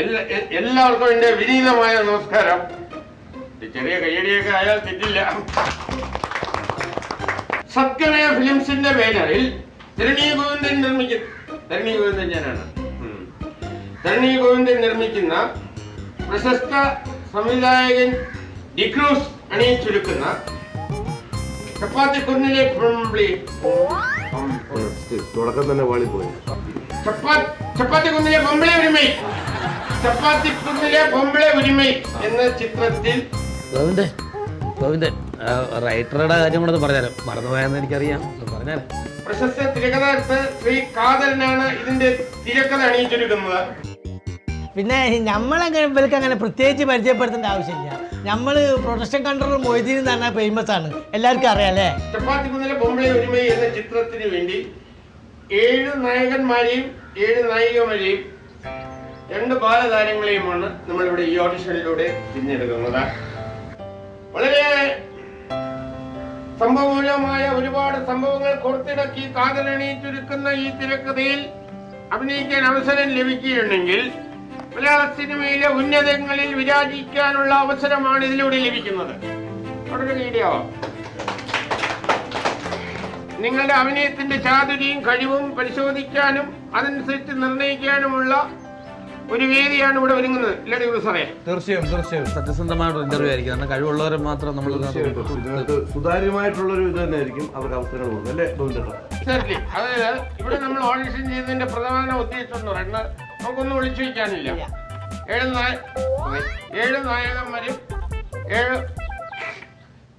എല്ലാവർക്കും എന്റെ വിനീതമായ നമസ്കാരം. ചെറിയ കയ്യടിയൊക്കെ ആയാൽ തെറ്റില്ല. സത്യമയ ഫിലിംസിന്റെ ബാനറിൽ ധരണി ഗോവിന്ദൻ നിർമ്മിക്കുന്ന പ്രശസ്ത സംവിധായകൻ ഡിക്രൂസ് അണിയിച്ചൊരുക്കുന്ന ചപ്പാത്തിക്കുന്നിലെ തുടക്കം തന്നെ വാളിപ്പോയി. ചപ്പാത്തിക്കുന്നിലെ പൊമ്പിളെ ഉരിമൈ എന്ന ചിത്രത്തിൽ ഗോവിന്ദൻ റൈറ്ററുടെ കാര്യം കൂടെ പറഞ്ഞാലോ, മറന്നുപോയെന്ന് എനിക്കറിയാം, പറഞ്ഞാലേ. പ്രശസ്ത തിരക്കഥാകൃത്ത് ശ്രീ കാതലിനാണ് ഇതിന്റെ തിരക്കഥ അണിയിച്ചൊരുക്കുന്നത്. പിന്നെ നമ്മളങ്ങനെ പ്രത്യേകിച്ച് പരിചയപ്പെടുത്തേണ്ട ആവശ്യമില്ല. നമ്മൾ പ്രൊഡക്ഷൻ കൺട്രോളർ മൊയ്തീൻ എന്ന് പറഞ്ഞാൽ ഫേമസ് ആണ്, എല്ലാവർക്കും അറിയാം അല്ലേ. ചപ്പാത്തിക്കുന്നിലെ പൊമ്പിളെ ഉരിമൈ എന്ന ചിത്രത്തിന് വേണ്ടി 7 നായകന്മാരെയും 7 നായികമാരെയും 2 ബാലതാരങ്ങളെയുമാണ് നമ്മളിവിടെ ഈ ഓഡിഷനിലൂടെ തിരഞ്ഞെടുക്കുന്നത്. വളരെ സംഭവമൂലമായ ഒരുപാട് സംഭവങ്ങൾ കോർത്തിണക്കി കാതലണിയിച്ചൊരുക്കുന്ന ഈ തിരക്കഥയിൽ അഭിനയിക്കാൻ അവസരം ലഭിക്കുകയുണ്ടെങ്കിൽ മലയാള സിനിമയിലെ ഉന്നതങ്ങളിൽ വിരാജിക്കാനുള്ള അവസരമാണ് ഇതിലൂടെ ലഭിക്കുന്നത്. വളരെ കീടിയാവാം. നിങ്ങളുടെ അഭിനയത്തിന്റെ ചാതുരിയും കഴിവും പരിശോധിക്കാനും അതനുസരിച്ച് നിർണ്ണയിക്കാനുമുള്ള ഒരു വേദിയാണ് ഇവിടെ ഒരുങ്ങുന്നത്. ഇല്ലേ സാറേ? തീർച്ചയായും സത്യസന്ധമായിട്ടൊരു ഇന്റർവ്യൂ ആയിരിക്കും. കാരണം കഴിവുള്ളവരെ മാത്രം നമ്മൾ സുതാര്യമായിട്ടുള്ളൊരു ഇത് തന്നെ ആയിരിക്കും അവർക്ക് അവസരങ്ങൾ കൊടുക്കുന്നത്, അല്ലേ? അതായത് ഇവിടെ നമ്മൾ ഓഡിഷൻ ചെയ്തതിന്റെ പ്രധാന ഉദ്ദേശം എന്ന് പറയുന്നത് നമുക്കൊന്നും ഒളിച്ചു വയ്ക്കാനില്ല. 7 നായകന്മാരും 7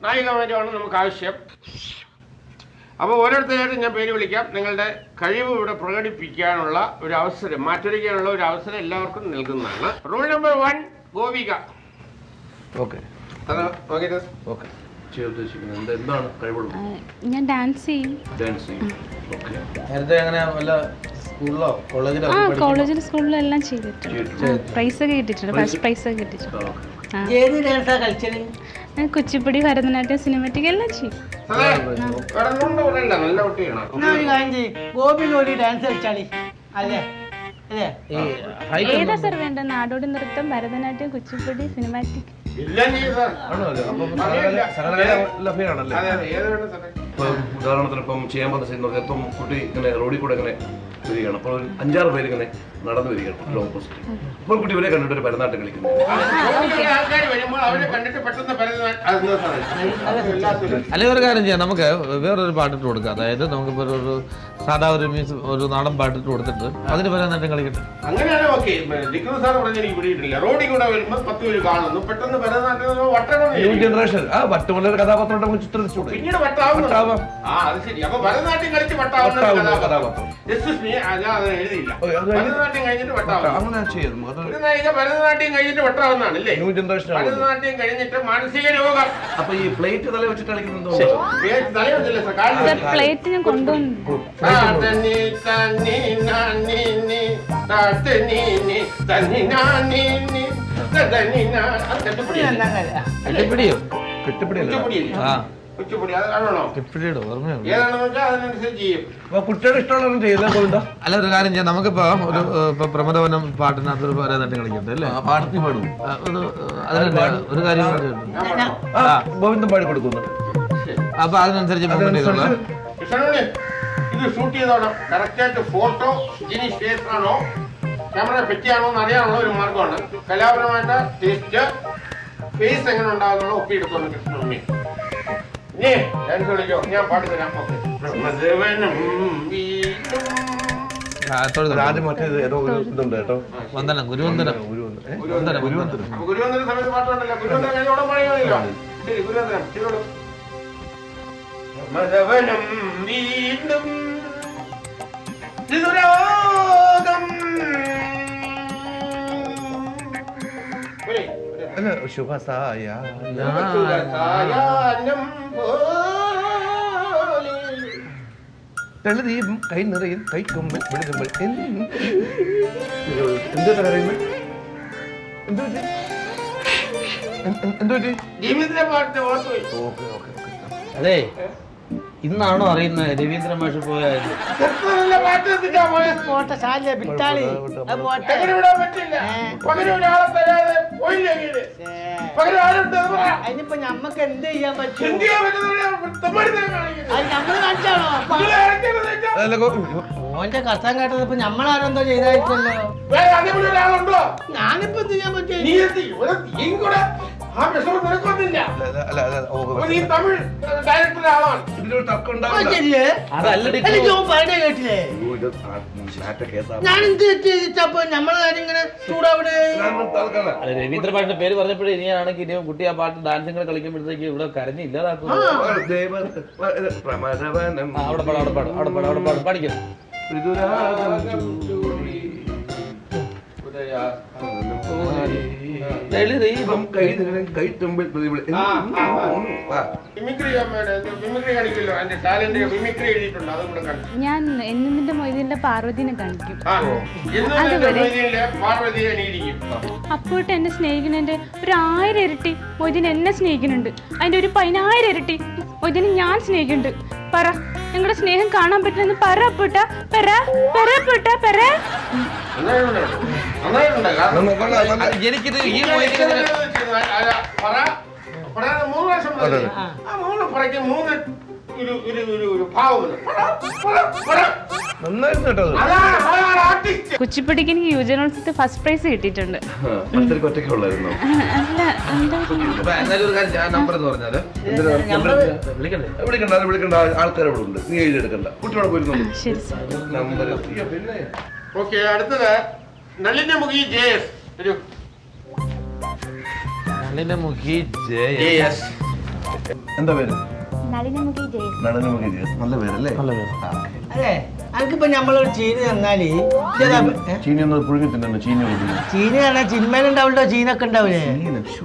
നായികമാരുമാണ് നമുക്ക് ആവശ്യം. അപ്പോൾ ഓരോരുത്തരായിട്ട് ഞാൻ പേര് വിളിക്കാം. നിങ്ങളുടെ കഴിവ് ഇവിടെ പ്രകടിപ്പിക്കാനുള്ള ഒരു അവസരം, മാറ്റൊരുക്കാനുള്ള ഒരു അവസരം എല്ലാവർക്കും നൽകുന്നതാണ്. Rule number 1 Gopika. എന്താണ് കഴിവുള്ളത്? ഞാൻ ഡാൻസ് ചെയ്യും. നേരത്തെ അങ്ങനെ വല്ല സ്കൂളിലോ കോളേജിലോ? കോളേജിലും സ്കൂളിലും എല്ലാം ചെയ്തിട്ടുണ്ട്. പ്രൈസ് ഒക്കെ കിട്ടിയിട്ടുണ്ട്. ഫസ്റ്റ് പ്രൈസ് ഒക്കെ കിട്ടിയിട്ടുണ്ട്. ഏത് ഡാൻസാ കളിച്ചത്? കുച്ചിപ്പുടി, ഭരതനാട്യം, സിനിമാറ്റിക് എല്ലാം ചെയ്യും. ഗോപിനോടി ഡാൻസ് കളിച്ചാളി അല്ലേ? ഏതാ സാർ വേണ്ട? നാടോടി നൃത്തം, ഭരതനാട്യം, കുച്ചിപ്പുടി, സിനിമാറ്റിക്. ഉദാഹരണത്തിന് ഇപ്പം ചെയ്യാൻ പറ്റുന്ന ചെയ്യുന്നത് ഇപ്പം കുട്ടി ഇങ്ങനെ റോഡിൽ കൂടെ ഇങ്ങനെ വരികയാണ്. അപ്പോൾ 5-6 പേര് ഇങ്ങനെ നടന്നു വരികയാണ് ഓപ്പോസിറ്റ്. അപ്പോൾ കുട്ടി ഇവരെ കണ്ടിട്ട് ഒരു ഭരതനാട്യം കളിക്കുന്നു. അല്ലെങ്കിൽ ഒരു കാര്യം ചെയ്യാം, നമുക്ക് വേറൊരു പാട്ടിട്ട് കൊടുക്കാം. അതായത് നമുക്കിപ്പോൾ ഒരു സാധാ ഒരു നാടൻ പാട്ടിട്ട് കൊടുത്തിട്ട് അതിന് ഭരതനാട്യം കളിക്കട്ടെ. അങ്ങനെയാണ് ഓക്കെ. സാർ പറഞ്ഞ എനിക്ക് പിടിയിട്ടില്ല. റോഡിൽ കൂടെ വരുമ്പോൾ 10 പേര് കാണുന്നു, പെട്ടെന്ന് ഭരതനാട്യം ന്യൂ ജനറേഷൻ വട്ടുമുള്ള കഥാപാത്രം ചിത്രിച്ചൂടെ? പിന്നീട് വട്ടാവാം. അത് ശരി. അപ്പൊ ഭരതനാട്യം കളിച്ച് വട്ടാവുന്ന കഥാപാത്രം എഴുതിയില്ല. ഭരതനാട്യം കഴിഞ്ഞിട്ട് വട്ടാവും. അങ്ങനെ ചെയ്യാം. ഒരു നായിക ഭരതനാട്യം കഴിഞ്ഞിട്ട് വട്ടാവുന്നതാണ് അല്ലേ? ന്യൂ ജനറേഷൻ ഭരതനാട്യം കഴിഞ്ഞിട്ട് മാനസിക രോഗം. അപ്പൊ ഈ പ്ലേറ്റ് തല വെച്ചിട്ട് കളിക്കുന്നുണ്ടോ? തല വെച്ചില്ല പ്ലേറ്റ് ഞാൻ കൊണ്ടുവന്നു. കുട്ടിയുടെ ഇഷ്ടമുള്ള ചെയ്യുന്നത്. അല്ല, ഒരു കാര്യം ചെയ്യാം, നമുക്കിപ്പോ ഒരു പ്രമദവനം പാട്ടിനകത്തൊരു ഭരതനാട്യം കളിക്കട്ടെ അല്ലേ? പാടത്തി പാടും. ഒരു കാര്യം ഗോവിന്ദൻ പാടി കൊടുക്കുന്നു. അപ്പൊ അതിനനുസരിച്ച് ഇത് ഷൂട്ട് ചെയ്തോണം. കറക്റ്റായിട്ട് ഫോട്ടോ ഇനി ഷേപ്പാണോ ക്യാമറ പറ്റിയാണോ എന്ന് അറിയാനുള്ള ഒരു മാർഗമാണ്. കലാപരമായിട്ട് ടേസ്റ്റ് ഫേസ് എങ്ങനെ ഉണ്ടാകുന്നുള്ള ഒപ്പിയെടുത്തോണ്ട് കൃഷ്ണമ്മ. ഇനി ഡാൻസ് കളിക്കോ? ഞാൻ പാടിത്തരാം. ആദ്യം മറ്റേത് ഏതോ ഇതുണ്ട് കേട്ടോ. വന്ദനം, ഗുരുവന്ദനം. ഗുരുവന്ദന സമയത്ത് പാട്ടുണ്ടല്ലോ. ഗുരുവന്ദനം കഴിഞ്ഞോടെ മഴയോ? ശരി, ഗുരുവന്ദനം ചെയ്തോളൂ. മധവനം വീണ്ടും തെളിതീപം കൈ നിറയും കൈക്കൊമ്പൽ വിടുകുമ്പോൾ എന്താ പറയുന്നത്? ജീവിതത്തിലെ പാട്ട്. അതെ, ഇന്നാണോ അറിയുന്നത് രവീന്ദ്ര മാഷ് പോയായിരുന്നു? എത്ര നല്ല പാട്ട് എത്തിച്ചാ പോയെ? പോട്ടെ സാരില്ല വിട്ടാളി അത് പോട്ടെ. അങ്ങനെ വിടാൻ പറ്റില്ല. പകരം ഒരാളെ തരാതെ പോയില്ലേ അങ്ങനെ? പകരം ആരുണ്ട് അത് പറ. അതിനിപ്പോ ഞമ്മക്ക് എന്ത് ചെയ്യാൻ പറ്റും? എന്ത് ചെയ്യാൻ പറ്റുന്ന തെമ്മാടിത്തരം കാണിക്കുന്നത്? അത് നമ്മള് കാണിച്ചാണോ? അപ്പൊ ഇത് കാണിക്കരുത് ചേച്ചാ. ഓന്റെ കഷ്ടം കേട്ടത് ഞാനെന്തോ ചെയ്തായിട്ടല്ലോ. വേറെ അതേപോലെ ഒരാളുണ്ടോ? ഞാനിപ്പോ എന്ത് ചെയ്യാൻ പറ്റും? നീ എത്തി ഒരു തീയും കൂടെ ആ വിഷമം നിനക്കൊന്നില്ല. അപ്പൊ നീ തമിഴ് ഡയറക്ടറുടെ ആളാണ്. ഇതിലൊരു തർക്കം ആ, ഉണ്ടാവില്ല. ശരിയേ? അതല്ലടി അല്ല, ജോൺ പറഞ്ഞേ കേട്ടില്ലേ? അയ്യോ, ഇത് നാറ്റ കേസാ. ഞാൻ എന്ത് തെറ്റിച്ചപ്പോ നമ്മളെ കാര്യം ഇങ്ങനെ ചൂടാവിടെ? ഞാനൊന്നും തർക്കമല്ല. അല്ല രവീന്ദ്ര മാഷിന്റെ പേര് പറഞ്ഞപ്പോഴേ ഇനിയാണെങ്കിൽ ഇനി കുട്ടി ആ പാട്ട് ഡാൻസിങ്ങനെ കളിക്കുമ്പോഴത്തേക്ക് ഇവിടെ കരഞ്ഞ് ഇല്ലാതാക്കും. പ്രമരവനം അവിടെ പാടും അവിടെ പാടും അവിടെ പാടും അവിടെ പാടും പഠിക്കുന്നു. ഋതുരാഗം ചൂടി ദൈവം കൈത്തുമ്പിൽ മിമിക്രി കാണിക്കല്ലോ. അതിന്റെ ടാലന്റ് മിമിക്രി എഴുതിയിട്ടുണ്ട്. അതും കൂടെ കണ്ടു. ഞാൻ എന്നിന്റെ മൊയ്തീനിലെ പാർവതിനെ കാണിക്കും. പാർവതി അണിയിരിക്കും. അപ്പോട്ട് എന്നെ സ്നേഹിക്കുന്നതിന്റെ ഒരു 1000 ഇരട്ടി മൊയ്തീൻ എന്നെ സ്നേഹിക്കുന്നുണ്ട്. അതിന്റെ ഒരു 10,000 ഇരട്ടി മൊയ്തീനെ ഞാൻ സ്നേഹിക്കുന്നുണ്ട്. പറ, നിങ്ങളുടെ സ്നേഹം കാണാൻ പറ്റുമെന്ന് പറ അപ്പൂട്ട. പറ പറ അപ്പൂട്ട പറ. എനിക്കിത് ഈ മൂന്ന് പ്രാവശ്യം ആ മൂന്ന് പറയ്ക്ക് മൂന്ന് ഒരു ഭാവമുണ്ട്. നന്നായിരുന്നു കേട്ടോ. അതാണ് ആർട്ടിസ്റ്റ്. കുച്ചിപ്പുടിക്ക് എനിക്ക് യുവജനോത്സവത്തിൽ ഫസ്റ്റ് പ്രൈസ് കിട്ടിയിട്ടുണ്ട്. മത്സരിക്ക് ഒറ്റയ്ക്കുള്ളായിരുന്നു. അല്ല, എന്താ എന്നാലും ഒരു കാര്യം, ഞാൻ നമ്പർ എന്ന് പറഞ്ഞാല് വിളിക്കണ്ട ആൾക്കാർ ഇവിടെ ഉണ്ട്. നീ എഴുതിയെടുക്കണ്ട. കുട്ടിയോടെ പോയിരുന്നുള്ളൂ. ശരി സാർ. നമ്പർ പിന്നെ ഓക്കെ, അടുത്തത് നളിന്റെ മുഖി ജയസ്. ഒരു നളിനമുഖി ജയസ്. എന്താ പേര്? നളിനമുഖി ജയസ്. നടനമുഖി ജയസ്. നല്ല പേരല്ലേ? നല്ല പേര്. അതെ, എനിക്കിപ്പോ നമ്മളൊരു ചീനി തന്നാല് ചീനി ഒന്ന് പുഴുങ്ങി തിന്നു. ചീനി ചീനി പറഞ്ഞാൽ ചിന്മേലുണ്ടാവുണ്ടോ? ചീനൊക്കെ ഉണ്ടാവില്ലേ?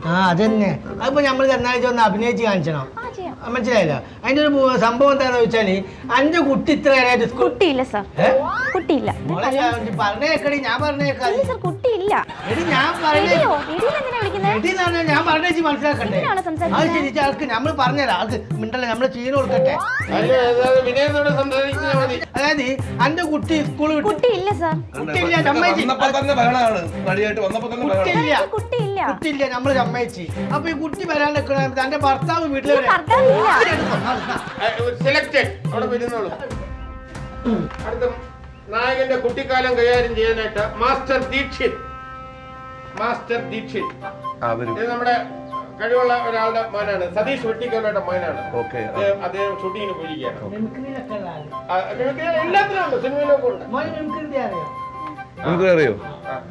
ആ അതന്നെ. അതിപ്പോ നമ്മൾ തന്നാലും ഒന്ന് അഭിനയിച്ച് കാണിച്ചണം. മനസ്സിലായല്ലോ? അതിന്റെ ഒരു സംഭവം എന്താണെന്ന് വെച്ചാല് അന്റെ കുട്ടി ഇത്ര നേരമായിട്ട് കുട്ടിയില്ല സാർ, കുട്ടിയില്ല. പറഞ്ഞേക്കടി, ഞാൻ പറഞ്ഞേക്കാം. സാർ കുട്ടിയില്ല. എടി ഞാൻ ഞാൻ പറഞ്ഞേച്ച് മനസ്സിലാക്കട്ടെ. അത് ശരി, ആൾക്ക് നമ്മൾ പറഞ്ഞുതരാം. ആൾക്ക് മിണ്ടല്ലേ, നമ്മള് ചീന കൊടുക്കട്ടെ. വിനയനോട് സംസാരിച്ചാൽ മതി. അതായത് അന്റെ കുട്ടി സ്കൂളിൽ കുട്ടിയില്ല സാർ, കുട്ടിയില്ല, സമ്മതിച്ചു. കുട്ടിയില്ല, കുട്ടിയില്ല. കുട്ടിയില്ല, നമ്മള് സമ്മതിച്ച്. അപ്പൊ ഈ കുട്ടി വരാൻ നിൽക്കണ തന്റെ ഭർത്താവ് വീട്ടിൽ വരാം. സെലക്ടഡ് അവിടെ വരുന്നുള്ളൂ. അടുത്ത നായകന്റെ കുട്ടിക്കാലം കൈകാര്യം ചെയ്യാനായിട്ട് മാസ്റ്റർ ദീക്ഷിത്. മാസ്റ്റർ ദീക്ഷിത് ഇത് നമ്മുടെ കഴിവുള്ള ഒരാളുടെ മോനാണ്. സതീഷ് വെട്ടിക്കോലയുടെ മോനാണ്. അദ്ദേഹം ഷൂട്ടിങ്ങിന് പോയിരിക്കുകയാണ്. എല്ലാത്തിനും ഉണ്ട്, സിനിമയിലൊക്കെ ഉണ്ട്. നിങ്ങൾക്ക് അറിയോ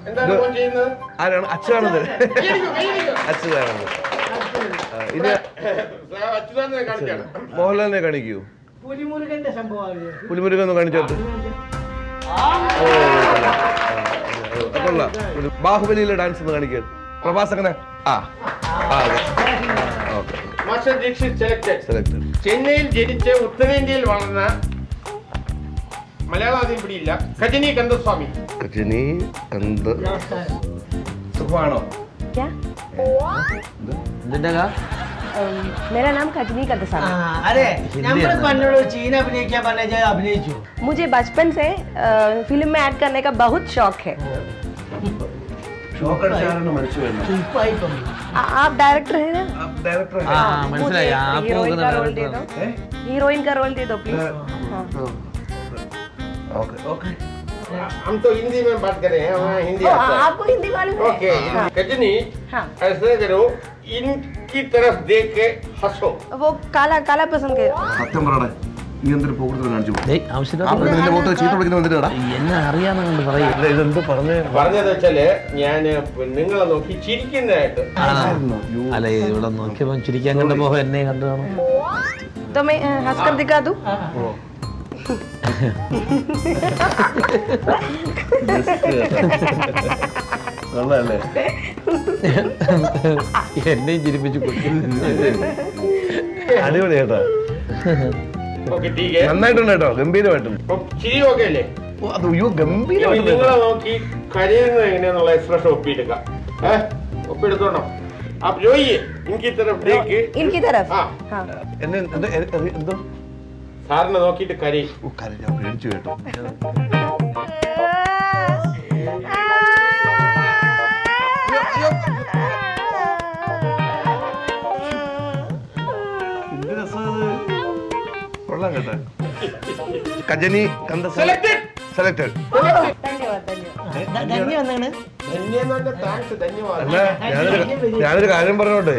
എന്താണ് മോൻ ചെയ്യുന്നത്? ആരാണ്? അച്ഛനാണത്. അച്ഛനാണത്. ഇത് അച്യുതാനെ കാണിക്കാണ്. മോഹൻലാലിനെ കാണിക്കൂ. പുലിമുരുകന്റെ സംഭവം പുലിമുരുകൻ ഒന്ന് കാണിച്ചോട്ട്. ബാഹുബലിയിലെ ഡാൻസ് ഒന്ന് കാണിക്കാൻ. പ്രഭാസ് അങ്ങനെ. Master Dikshit selected. ചെന്നൈയിൽ ജനിച്ച് ഉത്തരേന്ത്യയിൽ വളർന്ന മലയാളം ആദ്യം പിടിയില്ല. കജനി കന്ദസ്വാമി. സുഖമാണോ? मेरा नाम कजनी कंदसामी। अरे നമ്മൾ പണ്ടൊരു ചീന അഭിനയിക്കാൻ പറഞ്ഞാൽ അഭിനയിച്ചു. मुझे बचपन से फिल्म में ऐड करने का बहुत शौक है। आप डायरेक्टर है ना? मुझे हीरोइन का रोल दे दो। हीरोइन का रोल दे दो प्लीज। हम तो हिंदी में बात कर रहे हैं, हमें हिंदी आता है। आपको हिंदी मालूम है? ओके, कजनी ऐसे करो, इनकी तरफ देख के हंसो. वो काला काला पसंद के। സത്യം പറയണേ, നീ എന്തൊരു പോകൃതം കാണിച്ചു? എന്നെ അറിയാമെന്നുണ്ട് പറയും. ഇതെന്ത് പറഞ്ഞത് വെച്ചാല് ഞാന് നിങ്ങളെ നോക്കി ചിരിക്കുന്നതായിട്ട്. അല്ല ഇവിടെ നോക്കിയപ്പോ ചിരിക്കാൻ കണ്ട മോഹം എന്നെ കണ്ടു കാണും. तो मैं हंस कर दिखा दूं? എന്നെയും ചിരിപ്പിച്ചു അടിപൊളി കേട്ടോ. ഓക്കെ, ठीक है. നന്നായിട്ടുണ്ട് കേട്ടോ, ഗംഭീരമായിട്ടുണ്ട്. ചിരി ഓക്കെ അല്ലേ? അയ്യോ ഗംഭീരമായിട്ടുണ്ട്. നിങ്ങളെ നോക്കി കരയുന്നത് എങ്ങനെയാന്നുള്ള എക്സ്പ്രഷൻ ഒപ്പിയെടുക്കാം. ഒപ്പിയെടുത്തോണം. आप जोइए, इनकी तरफ देख के. इनकी तरफ? हाँ. हाँ. എന്തോ സാറിനെ നോക്കിയിട്ട് കരയും. ഞാൻ പേടിച്ചു കേട്ടോ. എന്ത് രസമാണ് കൊള്ളാം കേട്ടോ. കജനി കണ്ട സെലക്ടഡ്. ധന്യ വന്നാണ്. അല്ല ഞാനൊരു കാര്യം പറഞ്ഞോട്ടെ,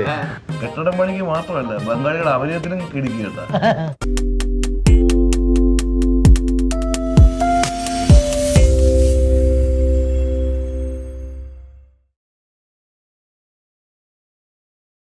കെട്ടിടം പണിക്ക് മാത്രമല്ല ബംഗാളികളുടെ അഭിനയത്തിനും കിടിക്കുക കേട്ടോ.